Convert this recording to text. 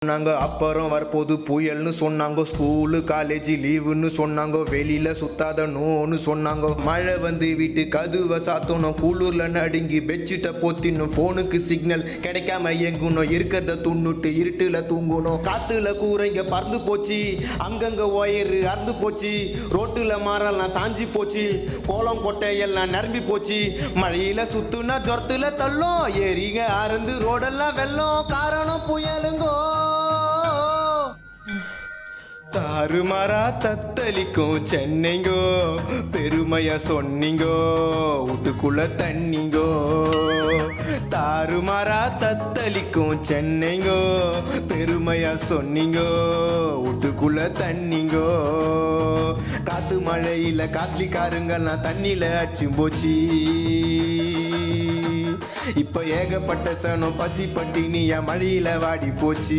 நாங்க அப்புறம் வரப்போது புயல்னு சொன்னாங்க. ஸ்கூலு காலேஜ் லீவுன்னு சொன்னாங்க. வெளியில சுத்தாத நோன்னு சொன்னாங்க. மழை வந்து வீட்டு கதுவை சாத்தணும். குளூர்ல நடுங்கி பெட்ஷீட்டை போத்தினும். போனுக்கு சிக்னல் கிடைக்காம எங்கணும். இருக்கிறத துண்ணுட்டு இருட்டுல தூங்கணும். காத்துல கூரைங்க பறந்து போச்சு. அங்கங்க ஒயரு அறுந்து போச்சு. ரோட்டுல மரம்லாம் சாஞ்சி போச்சு. கோலம் கொட்டை எல்லாம் நிரம்பி போச்சு. மழையில சுத்துனா ஜொரத்துல தள்ளும். ஏரிங்க அறந்து ரோடெல்லாம் வெள்ளம். காரணம் புயலுங்கோ. தாறுமாறா தத்தளிக்கும் சென்னைங்கோ. பெருமையா சொன்னீங்கோ. வீட்டுக்குள்ள தண்ணிங்கோ. தாறுமாறா தத்தளிக்கும் சென்னைங்கோ. பெருமையா சொன்னீங்கோ. வீட்டுக்குள்ள தண்ணிங்கோ. காத்து மழையில காஸ்ட்லி காருங்கெல்லாம் தண்ணியில அச்சும் போச்சு. இப்ப ஏகப்பட்ட சனம் பசி பட்டினியா மழையில வாடி போச்சு.